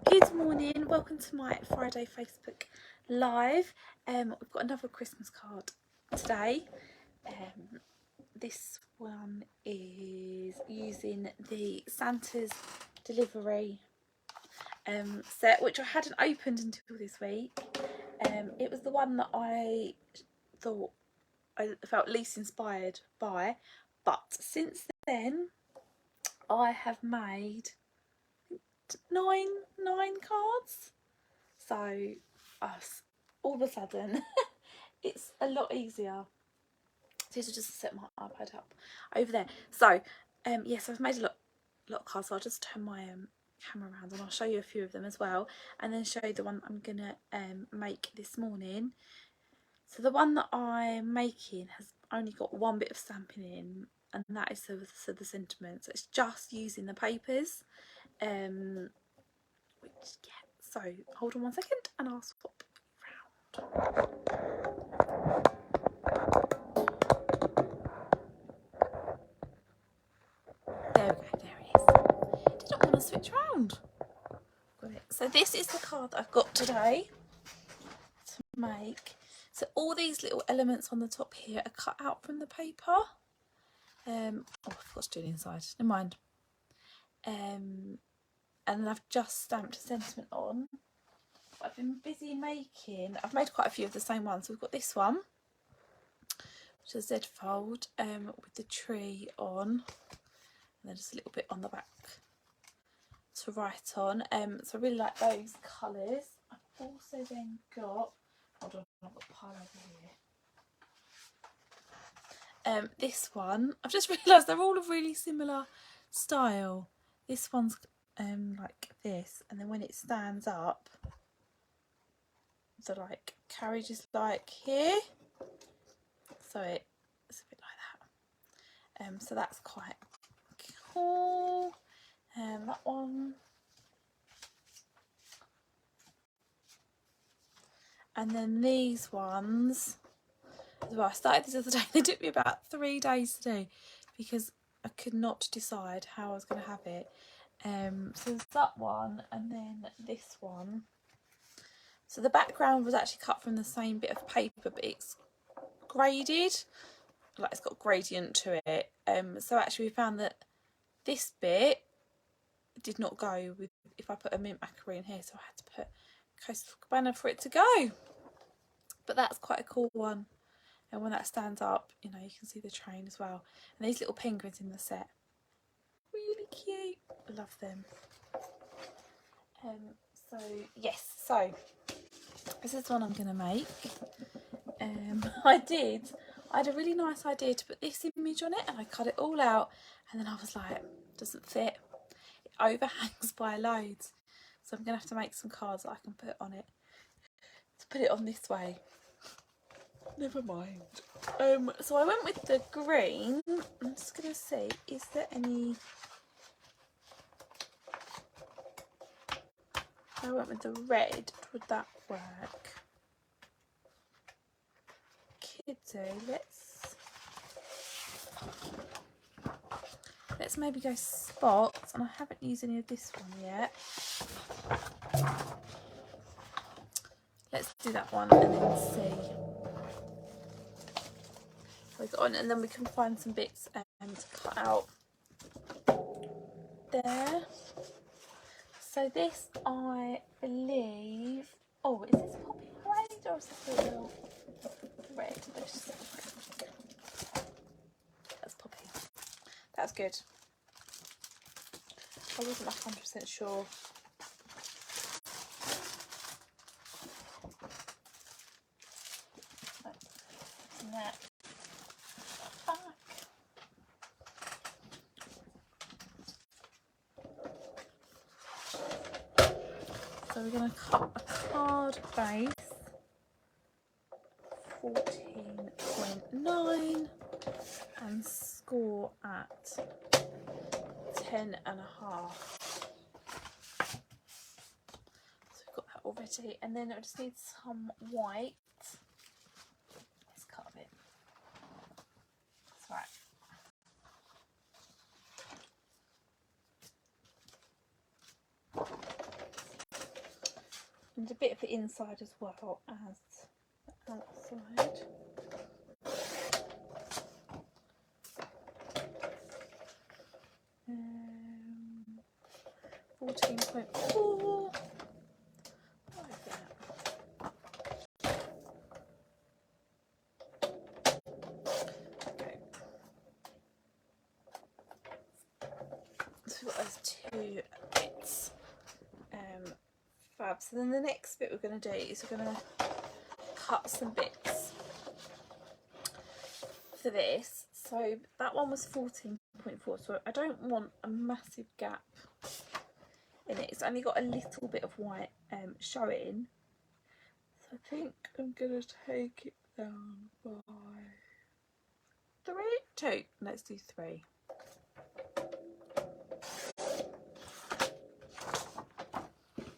Good morning, welcome to my Friday Facebook Live. We've got another Christmas card today. This one is using the Santa's Delivery set, which I hadn't opened until this week. It was the one that I thought I felt least inspired by, but since then I have made nine cards. So all of a sudden it's a lot easier. So to just set my iPad up over there. So yes, I've made a lot of cards, so I'll just turn my camera around and I'll show you a few of them as well, and then show you the one I'm gonna make this morning. So the one that I'm making has only got one bit of stamping in, and that is so the sentiments. It's just using the papers, which yeah. So hold on one second and I'll swap round. There we go, there it is. Didn't want to switch round. Got it. So this is the card that I've got today to make. So all these little elements on the top here are cut out from the paper. Oh, I forgot to do it inside. Never mind. And then I've just stamped a sentiment on. I've been busy making. I've made quite a few of the same ones. So we've got this one, which is a Z fold with the tree on, and then just a little bit on the back to write on. So I really like those colours. I've also then got, hold on, I've got a pile over here. This one, I've just realised they're all of really similar style. This one's like this, and then when it stands up, the like carriage is like here, so it's a bit like that. So that's quite cool. That one, and then these ones as well. I started this the other day. They took me about 3 days to do because I could not decide how I was going to have it. So there's that one, and then this one. So the background was actually cut from the same bit of paper, but it's graded, like it's got gradient to it. So actually we found that this bit did not go with if I put a mint macquarie in here, so I had to put Coastal Cabana for it to go. But that's quite a cool one, and when that stands up, you know, you can see the train as well, and these little penguins in the set, really cute. I love them. So yes, so this is the one I'm going to make. I had a really nice idea to put this image on it, and I cut it all out, and then I was like, doesn't fit, it overhangs by loads, so I'm going to have to make some cards that I can put on it to put it on this way. Never mind. So I went with the green. I'm just going to see, is there any... I went with the red. Would that work? Kiddo, let's maybe go spots, and I haven't used any of this one yet. Let's do that one and then see how we got on, and then we can find some bits to cut out there. So this, I believe, oh, is this Poppy Parade or is this a little red? That's Poppy. That's good. I wasn't 100% sure. That back. So we're going to cut a card base 14.9 and score at 10.5. So we've got that already, and then I just need some white. Let's cut a bit. That's right. And a bit of the inside as well as the outside. 14.4. Okay. So we've got those two bits. Fab. So then the next bit we're going to do is we're going to cut some bits for this. So that one was 14.4, so I don't want a massive gap in it. It's only got a little bit of white showing, so I think I'm going to take it down by 2. Let's do 3.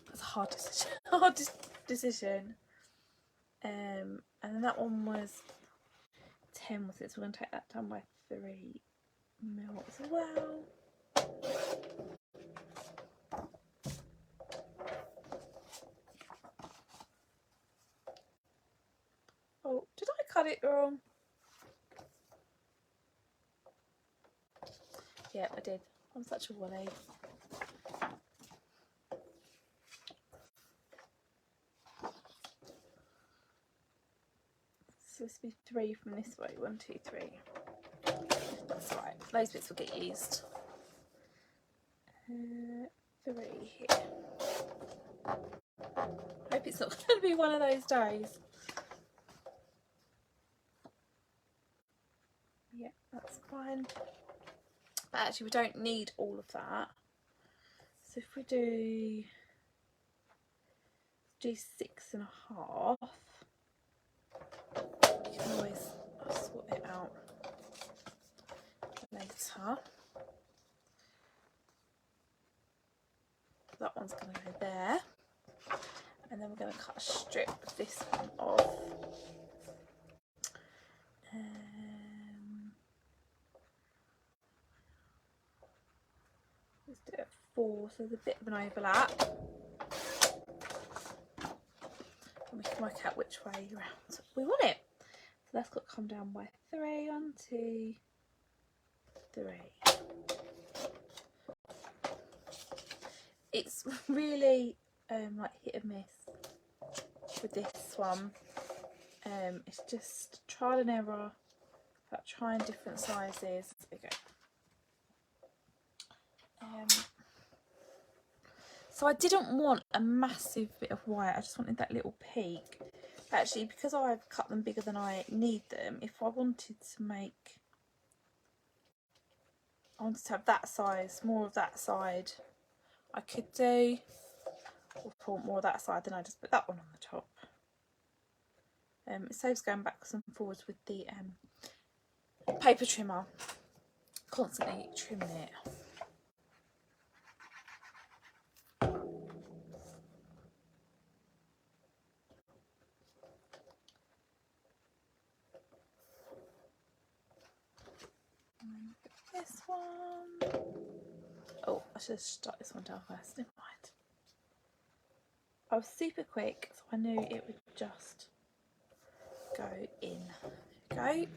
That's a hard decision. Decision. And then that one was 10, was it? So we're going to take that down by 3 mil as well. Oh, did I cut it wrong? Yeah, I did. I'm such a woolly. So this will be 3 from this way. 1, 2, 3. That's right. Those bits will get used. 3 here. Hope it's not going to be one of those days. Yeah, that's fine. But actually, we don't need all of that. So if we do 6.5, you can always sort it out later. That one's going to go there, and then we're going to cut a strip of this one off. Let's do it at 4, so there's a bit of an overlap. And we can work out which way around we want it. So that's got to come down by 3. 1, 2, 3. It's really like hit and miss with this one. It's just trial and error about trying different sizes. There we go. So I didn't want a massive bit of white, I just wanted that little peak. Actually, because I've cut them bigger than I need them, if I wanted to make, I wanted to have that size, more of that side, I could do, or put more of that side, then I just put that one on the top. It saves going backwards and forwards with the paper trimmer, constantly trimming it. This one. Oh, I should have stuck this one down first. Never mind. I was super quick, so I knew it would just go in. Go.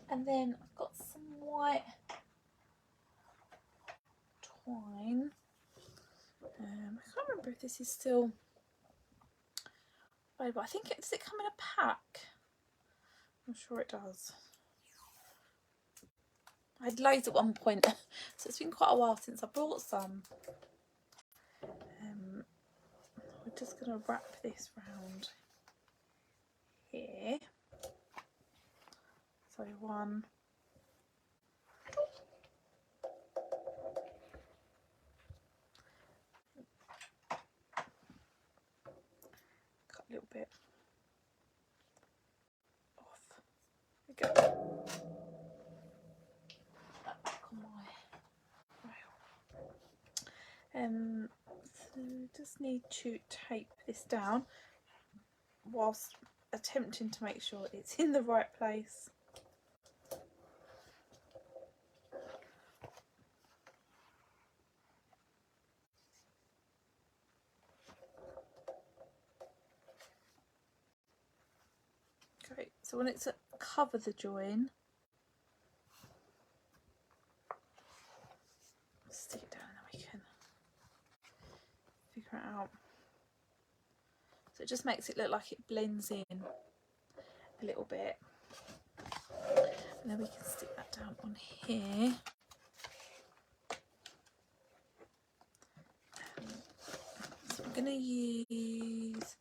And then I've got some white twine. I can't remember if this is still available. I think does it come in a pack? I'm sure it does. I had loads at one point, so it's been quite a while since I bought some. We're just going to wrap this round here. So 1. Cut a little bit off. There we go. That back on my rail. So just need to tape this down whilst attempting to make sure it's in the right place. So I want it to cover the join. Stick it down and then we can figure it out. So it just makes it look like it blends in a little bit. And then we can stick that down on here. So I'm going to use,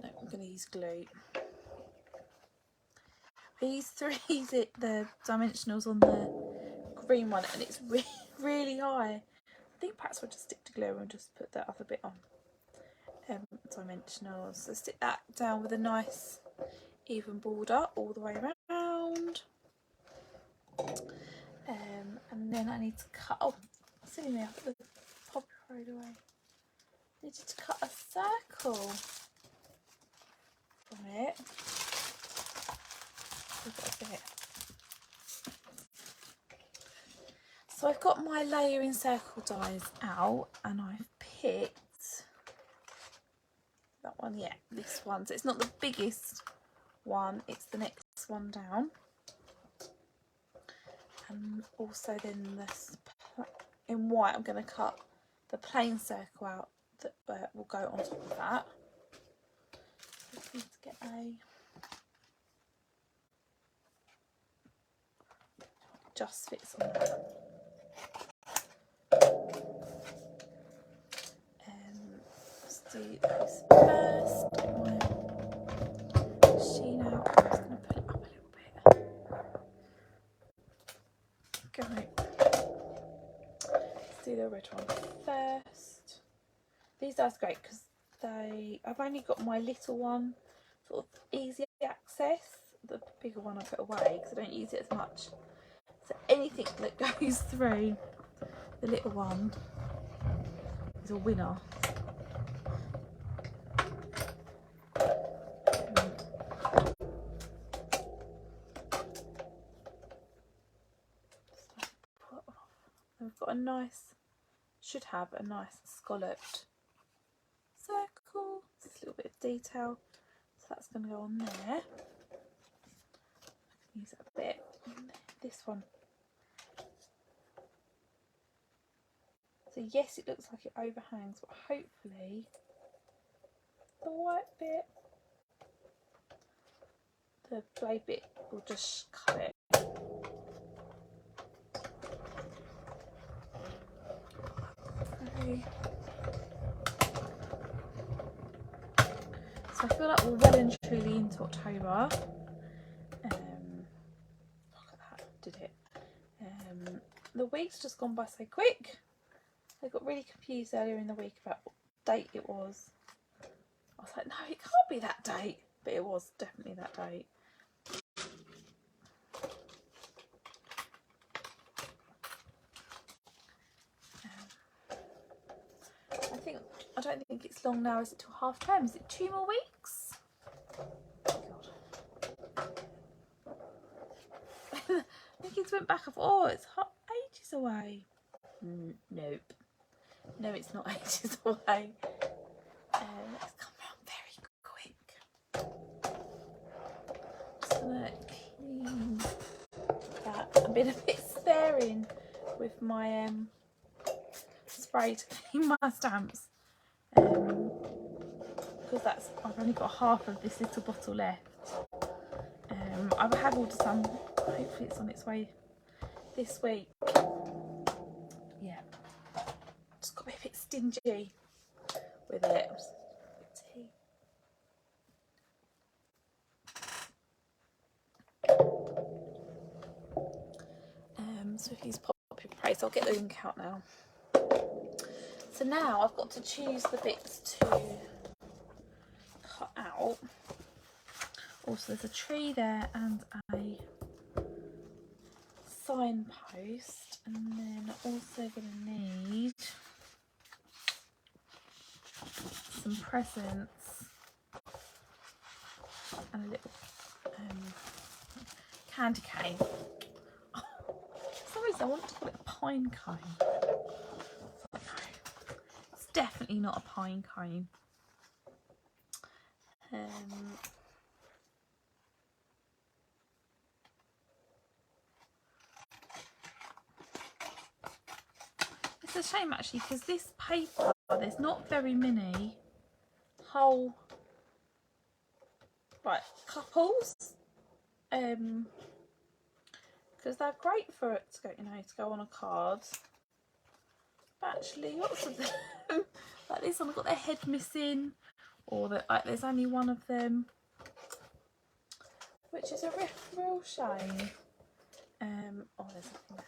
no, I'm going to use glue. These three, the dimensionals on the green one, and it's really high. I think perhaps we'll just stick to glue and just put that other bit on. Dimensionals. So stick that down with a nice even border all the way around. And then I need to cut, oh, silly me, I put the pop right away. I needed to cut a circle from it. We've got a bit. So I've got my layering circle dies out and I've picked that one, yeah, this one. So it's not the biggest one, it's the next one down. And also then this in white I'm going to cut the plain circle out that will go on top of that. Just need to get a, just fits on that. Let's do those first. Get my machine out. I'm just going to put it up a little bit. Go. Let's do the red one first. These are great because I've only got my little one sort of easy access. The bigger one I put away because I don't use it as much. So anything that goes through the little one is a winner. We've got a nice, should have a nice scalloped circle. Just a little bit of detail. So that's going to go on there. I can use that a bit. And this one. So yes, it looks like it overhangs, but hopefully the white bit, the blade bit will just cut it. Okay. So I feel like we're well and truly into October. Look at that, did it. The week's just gone by so quick. I got really confused earlier in the week about what date it was. I was like, no, it can't be that date. But it was definitely that date. I don't think it's long now, is it, till half term? Is it 2 more weeks? God. The kids went back, I thought, oh, it's ages away. Nope. No, it's not ages away. It's come round very quick. Just gonna clean that. I've been a bit sparing with my spray to clean my stamps. Because I've only got half of this little bottle left. I have ordered some, hopefully it's on its way this week. Yeah, just got to be a bit stingy with it. So if you use Popular Praise, I'll get the link out now. So now I've got to choose the bits to cut out. Also, there's a tree there and a signpost, and then also going to need some presents and a little candy cane. For some reason I want to call it a pine cone. No, it's definitely not a pine cone. It's a shame actually, because this paper, there's not very many whole like couples, because they're great for it to go, you know, to go on a card. But actually, lots of them, like this one, have got their head missing, or that like there's only one of them, which is a real shame. Oh, there's nothing there.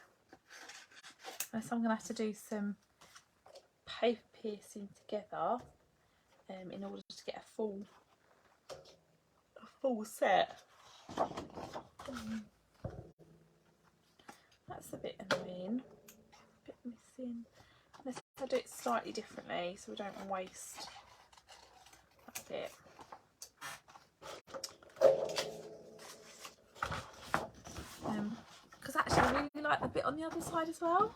So I'm gonna have to do some paper piercing together, in order to get a full set. That's a bit annoying. A bit missing. Let's do it slightly differently so we don't waste that bit. Because actually I really like the bit on the other side as well.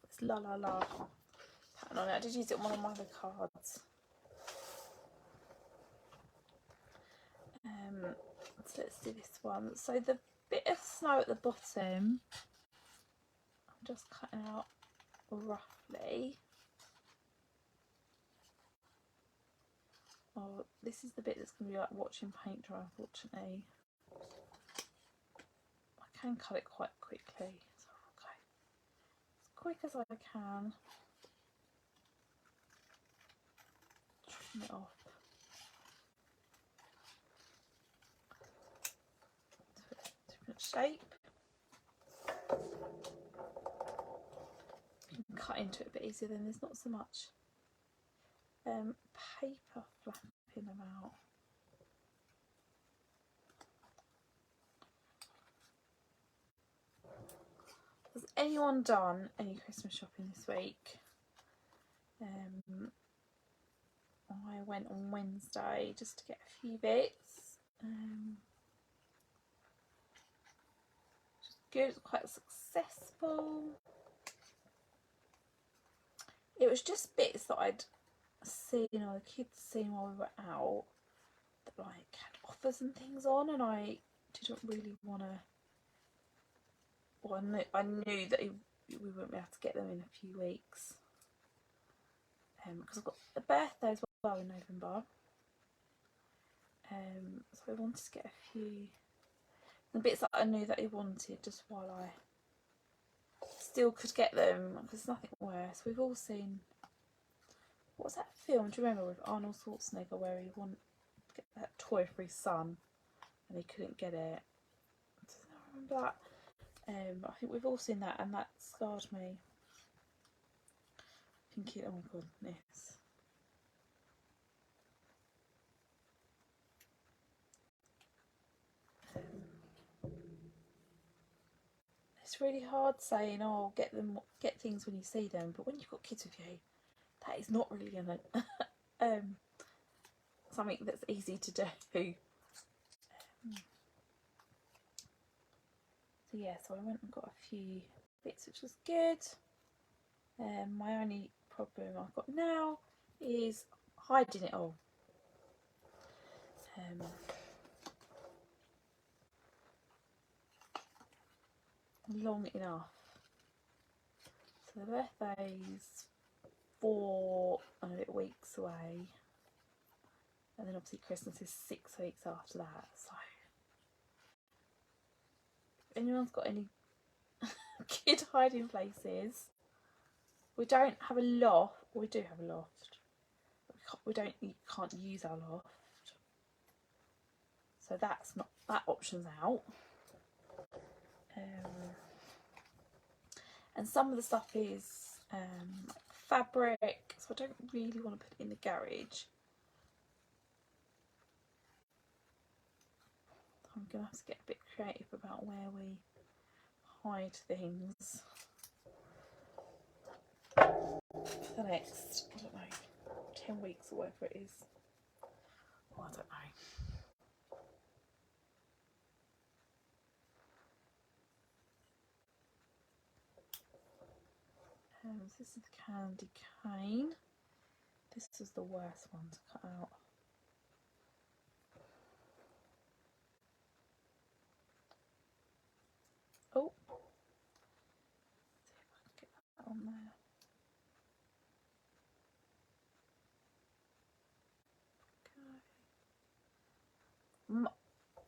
It's La La La pattern on it. I did use it on one of my other cards. So let's do this one. So the bit of snow at the bottom, I'm just cutting out roughly. Oh, this is the bit that's going to be like watching paint dry, unfortunately. I can cut it quite quickly, so I'll go as quick as I can. Trim it off. Different shape. You can cut into it a bit easier, then there's not so much paper flapping about. Has anyone done any Christmas shopping this week? I went on Wednesday just to get a few bits. Just good, quite successful. It was just bits that I'd seen, or the kids seen while we were out, that like had offers and things on, and I didn't really want to. Well, I knew that we wouldn't be able to get them in a few weeks, because I've got a birthday as well in November. So I wanted to get a few the bits that I knew that he wanted, just while I still could get them, because there's nothing worse. We've all seen, what's that film, do you remember, with Arnold Schwarzenegger, where he wanted to get that toy for his son and he couldn't get it? I remember that. I think we've all seen that, and that scarred me. Thinking, oh my goodness. It's really hard saying, oh, get things when you see them, but when you've got kids with you, that is not really something that's easy to do. So yeah, so I went and got a few bits, which was good. My only problem I've got now is hiding it all. Long enough. So the birthday's 4 and a bit weeks away, and then obviously Christmas is 6 weeks after that. So if anyone's got any kid hiding places, we don't have a loft. We do have a loft. You can't use our loft, so that's not, that option's out. And some of the stuff is fabric, so I don't really want to put it in the garage. I'm going to have to get a bit creative about where we hide things for the next, I don't know, 10 weeks or whatever it is. Oh, I don't know. This is the candy cane. This was the worst one to cut out. Oh, see if I can get that on there.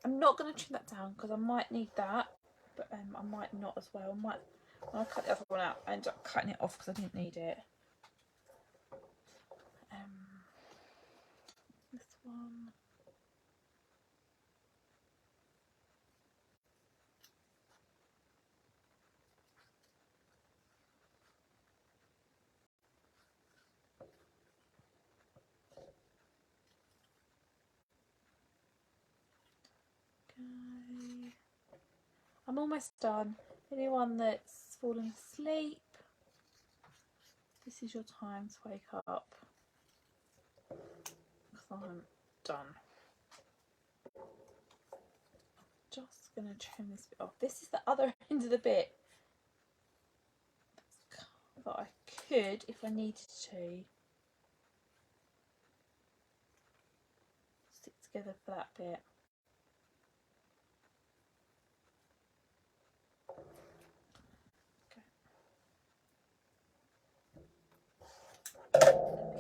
I'm not going to trim that down because I might need that, but I might not as well. When I cut the other one out, I ended up cutting it off because I didn't need it. This one. Okay. I'm almost done. Anyone that's fallen asleep, this is your time to wake up. Because I'm done. Just going to trim this bit off. This is the other end of the bit that I could, if I needed to, stick together for that bit.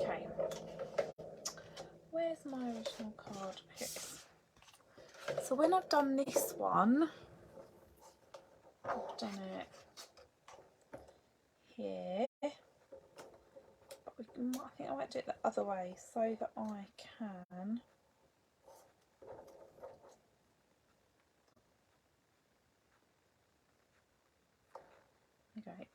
Okay. Where's my original card? Here it is. So when I've done this one, I've done it here. I think I might do it the other way so that I can. Okay.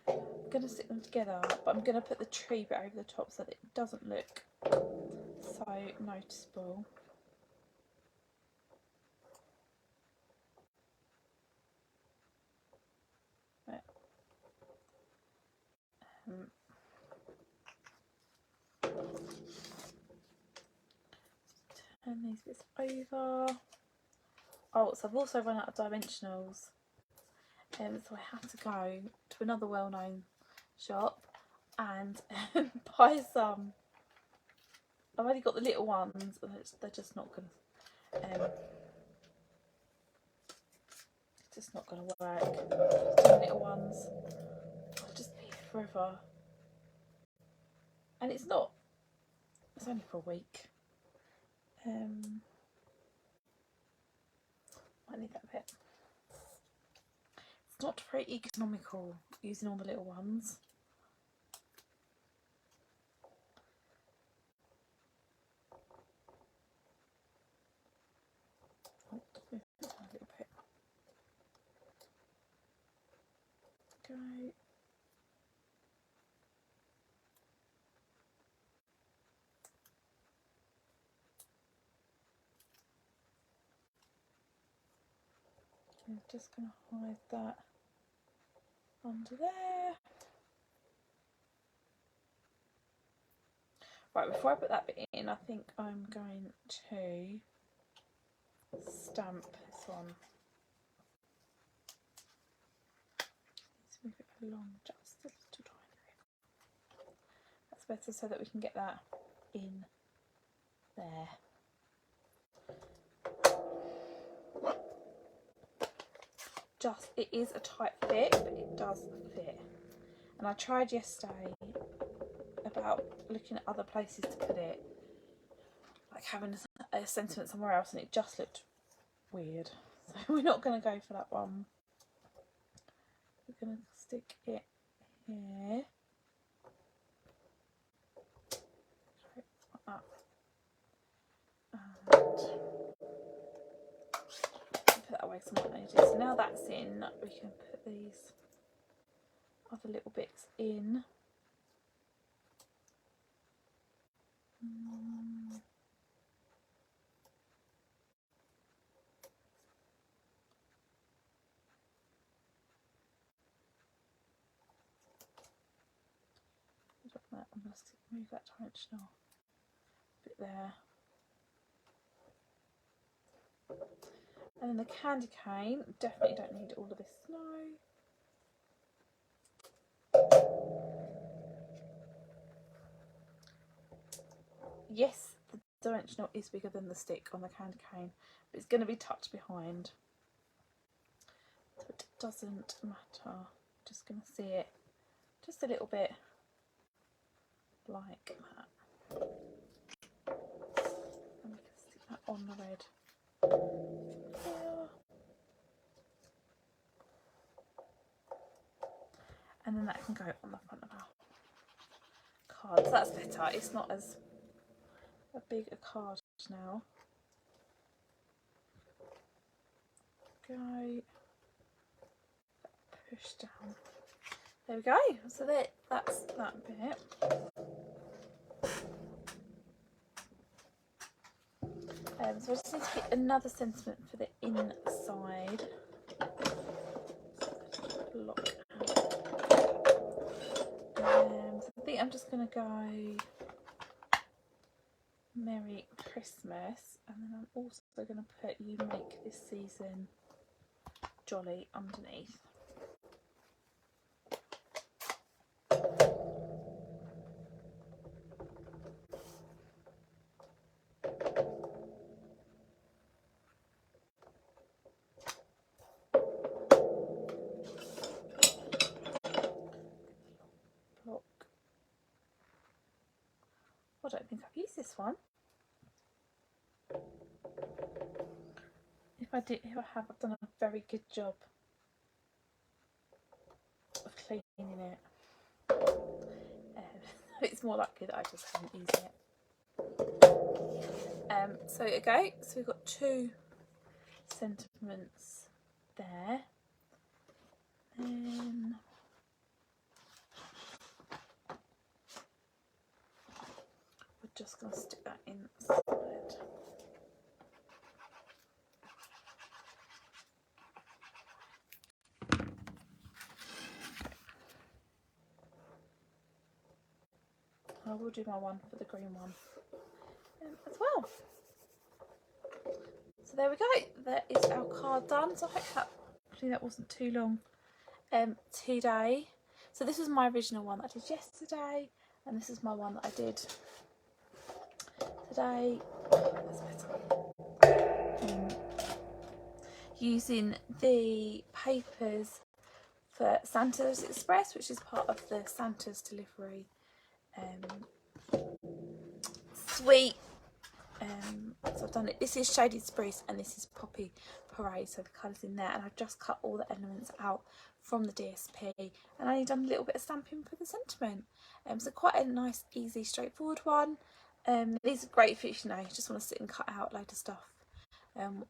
I'm going to stick them together, but I'm going to put the tree bit over the top so that it doesn't look so noticeable. Right. Turn these bits over. Oh, so I've also run out of dimensionals. So I have to go to another well-known shop and buy some. I've only got the little ones, and they're just not going to. Just not going to work. 10 little ones. I'll just be here forever. And it's not. It's only for a week. Might need that bit. It's not very economical using all the little ones. Oh, a little bit. Go. I'm just going to hide that under there. Right, before I put that bit in, I think I'm going to stamp this one. Let's move it along just a little tiny bit. That's better so that we can get that in there. It is a tight fit, but it does fit. And I tried yesterday about looking at other places to put it, like having a sentiment somewhere else, and it just looked weird. So we're not going to go for that one. We're going to stick it here. Like that. And put that away somewhere I need it. So now that's in, we can put these other little bits in. I'm going to move that dimensional bit there. And then the candy cane, definitely don't need all of this snow. Yes, the dimensional is bigger than the stick on the candy cane, but it's going to be tucked behind. So it doesn't matter. I'm just going to see it just a little bit like that. And we can stick that on the red. here. And then that can go on the front of our card. So that's better. It's not as a big a card now. Go. Push down. There we go. So that's that bit. So I just need to get another sentiment for the inside. Block out. So I think I'm just going to go Merry Christmas, and then I'm also going to put You Make This Season Jolly underneath. I don't think I've used this one. If I have, I've done a very good job of cleaning it. It's more likely that I just haven't used it. So okay, so we've got 2 sentiments there. Then we're just going to stick that inside. I will do my one for the green one as well. So there we go. That is our card done. So I hope that wasn't too long today. So this was my original one that I did yesterday, and this is my one that I did today. That's better. Using the papers for Santa's Express, which is part of the Santa's Delivery suite. So I've done it. This is Shaded Spruce and this is Poppy Parade, so the colours in there, and I've just cut all the elements out from the DSP, and I done a little bit of stamping for the sentiment. So quite a nice, easy, straightforward one. These are great if you just want to sit and cut out a load of stuff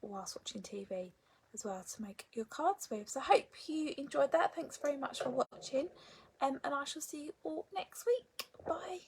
whilst watching TV as well to make your cards with. So I hope you enjoyed that. Thanks very much for watching, and I shall see you all next week. Bye.